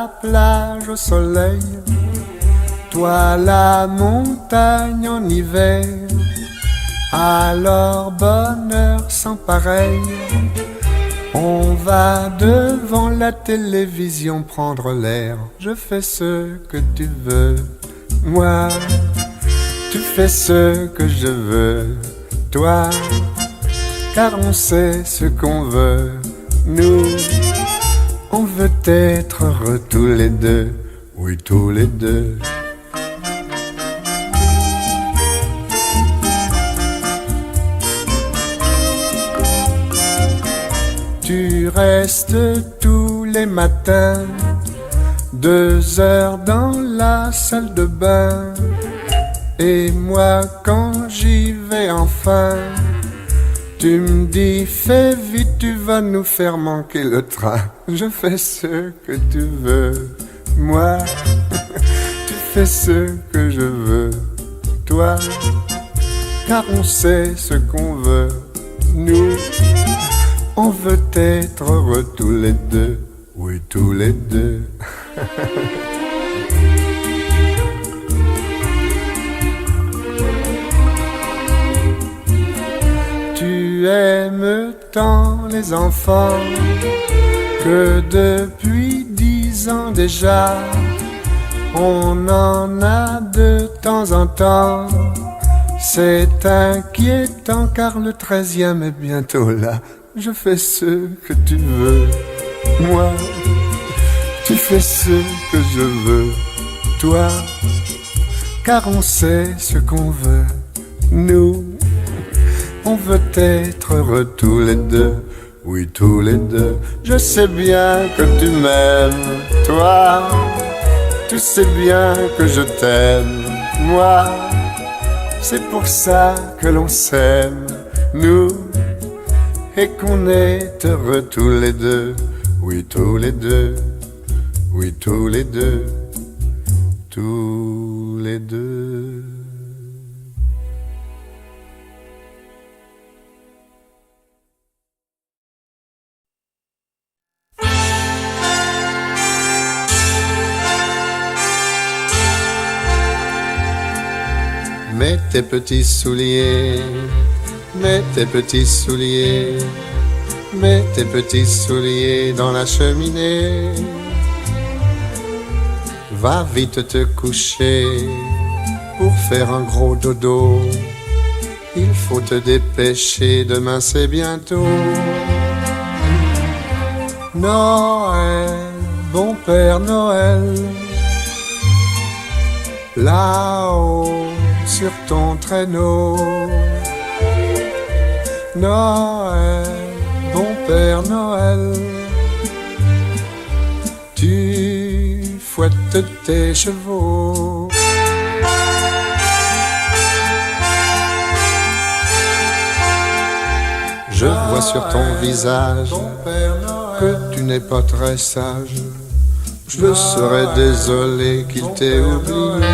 la plage au soleil, toi la montagne en hiver. Alors bonheur sans pareil, on va devant la télévision prendre l'air. Je fais ce que tu veux, moi, tu fais ce que je veux, toi, car on sait ce qu'on veut, nous. On veut être heureux tous les deux, oui tous les deux. Tu restes tous les matins, 2 heures dans la salle de bain. Et moi quand j'y vais enfin, tu me dis fais vite, tu vas nous faire manquer le train. Je fais ce que tu veux, moi, tu fais ce que je veux, toi, car on sait ce qu'on veut, nous. On veut être heureux tous les deux, oui tous les deux. Tu aimes tant les enfants que depuis 10 ans déjà, on en a de temps en temps. C'est inquiétant car le 13e est bientôt là. Je fais ce que tu veux, moi, tu fais ce que je veux, toi, car on sait ce qu'on veut, nous. On veut être heureux tous les deux, oui tous les deux. Je sais bien que tu m'aimes, toi, tu sais bien que je t'aime, moi. C'est pour ça que l'on s'aime, nous, et qu'on est heureux tous les deux, oui tous les deux, oui tous les deux, tous les deux. Mets tes petits souliers, mets tes petits souliers, mets tes petits souliers dans la cheminée. Va vite te coucher pour faire un gros dodo. Il faut te dépêcher, demain c'est bientôt. Noël, bon Père Noël, là-haut sur ton traîneau. Noël, bon Père Noël, tu fouettes tes chevaux. Je vois sur ton visage que tu n'es pas très sage. Je serais désolé qu'il t'ait oublié.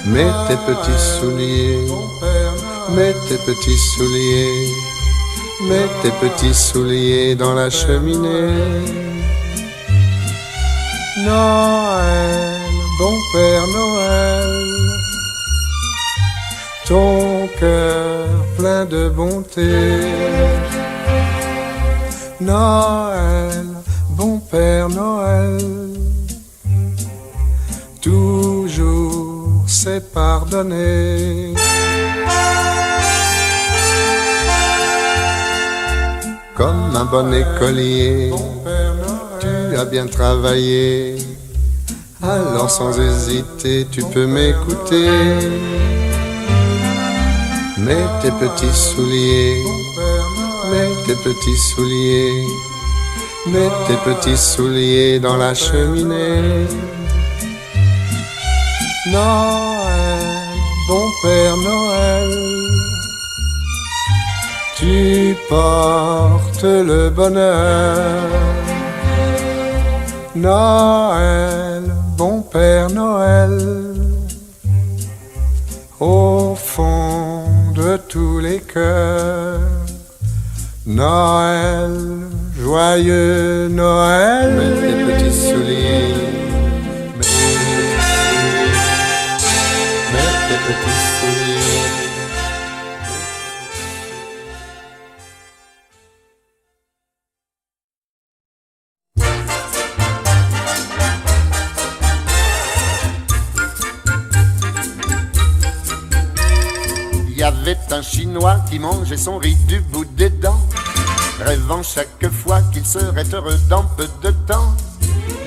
Mets tes petits souliers, mets tes petits souliers, mets tes petits souliers dans la cheminée. Noël, bon Père Noël, ton cœur plein de bonté. Noël, bon Père Noël, toujours c'est pardonner. Comme un bon écolier, tu as bien travaillé, alors sans hésiter tu peux m'écouter. Mets tes petits souliers, mets tes petits souliers, mets tes petits souliers dans la cheminée. Noël, bon Père Noël, tu portes le bonheur. Noël, bon Père Noël, au fond de tous les cœurs. Noël, Joyeux Noël. Mets tes petits souliers. Mets tes petits souliers. Il y avait un Chinois qui mangeait son riz du bout des dents, rêvant chaque fois qu'il serait heureux dans peu de temps.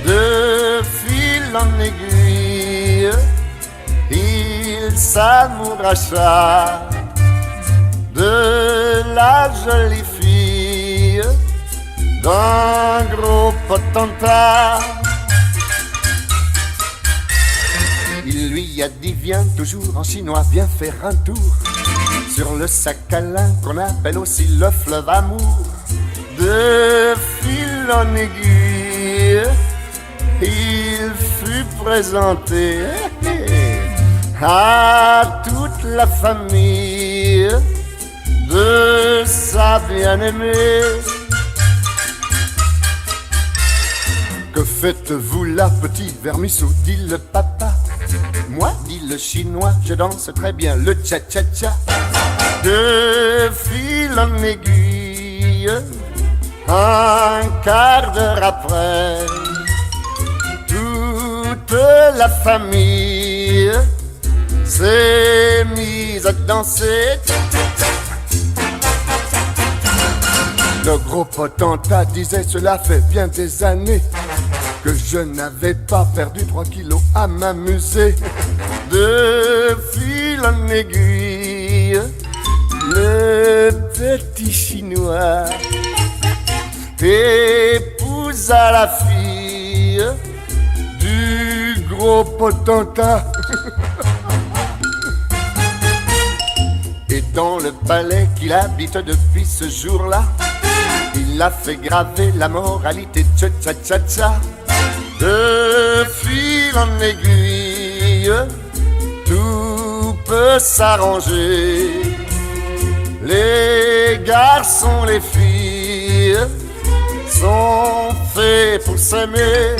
De fil en aiguille, il s'amouracha de la jolie fille d'un gros potentat. Il lui a dit viens toujours en chinois, viens faire un tour sur le sac à lin qu'on appelle aussi le fleuve amour. De fil en aiguille, il fut présenté à toute la famille de sa bien-aimée. Que faites-vous là, petit vermisseau, dit le papa. Moi, dit le chinois, je danse très bien le cha-cha-cha. De fil en aiguille, un quart d'heure après, toute la famille s'est mise à danser. Le gros potentat disait cela fait bien des années que je n'avais pas perdu 3 kilos à m'amuser. De fil en aiguille, le petit chinois épousa la fille du gros potentat. Et dans le palais qu'il habite depuis ce jour-là, il a fait graver la moralité cha-cha-cha-cha. De fil en aiguille, tout peut s'arranger. Les garçons, les filles sont faits pour s'aimer,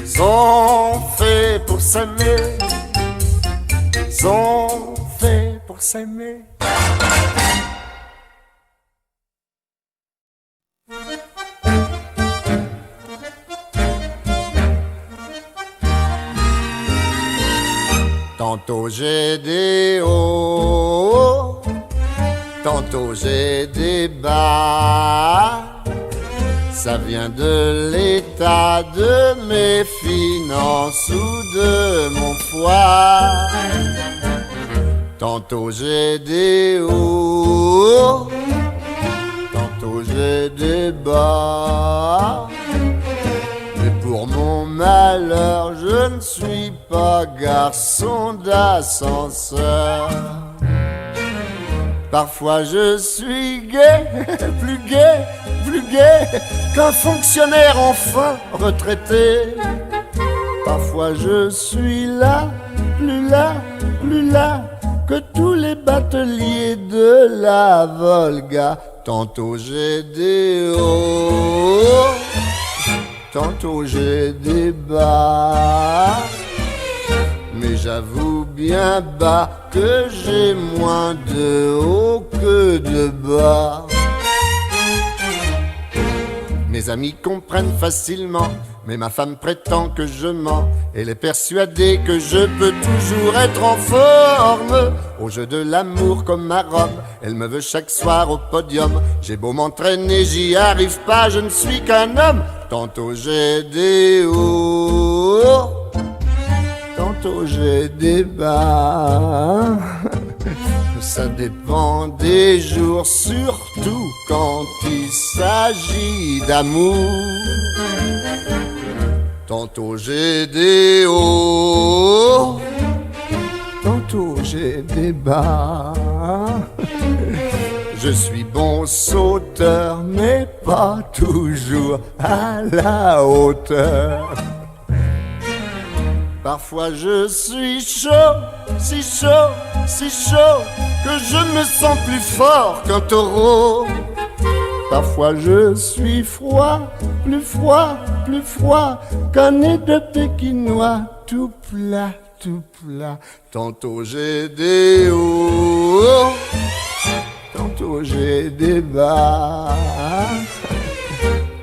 sont faits pour s'aimer, sont faits pour s'aimer. Tantôt j'ai des hauts, tantôt j'ai des bas. Ça vient de l'état de mes finances ou de mon foie. Tantôt j'ai des hauts, tantôt j'ai des bas. Mais pour mon malheur, je ne suis pas garçon d'ascenseur. Parfois je suis gai, plus gai qu'un fonctionnaire enfin retraité. Parfois je suis là, plus là que tous les bateliers de la Volga. Tantôt j'ai des hauts, tantôt j'ai des bas. Mais j'avoue bien bas que j'ai moins de haut que de bas. Mes amis comprennent facilement, mais ma femme prétend que je mens. Elle est persuadée que je peux toujours être en forme. Au jeu de l'amour comme à Rome, elle me veut chaque soir au podium. J'ai beau m'entraîner, j'y arrive pas, je ne suis qu'un homme. Tantôt j'ai des hauts, tantôt j'ai des bas. Ça dépend des jours, surtout quand il s'agit d'amour. Tantôt j'ai des hauts, tantôt j'ai des bas. Je suis bon sauteur, mais pas toujours à la hauteur. Parfois je suis chaud, si chaud, si chaud, que je me sens plus fort qu'un taureau. Parfois je suis froid, plus froid qu'un nez de Pékinois, tout plat, tout plat. Tantôt j'ai des hauts, tantôt j'ai des bas.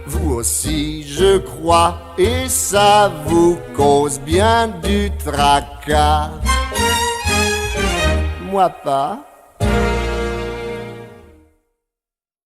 Vous aussi je crois, et ça vous cause bien du tracas. Moi pas.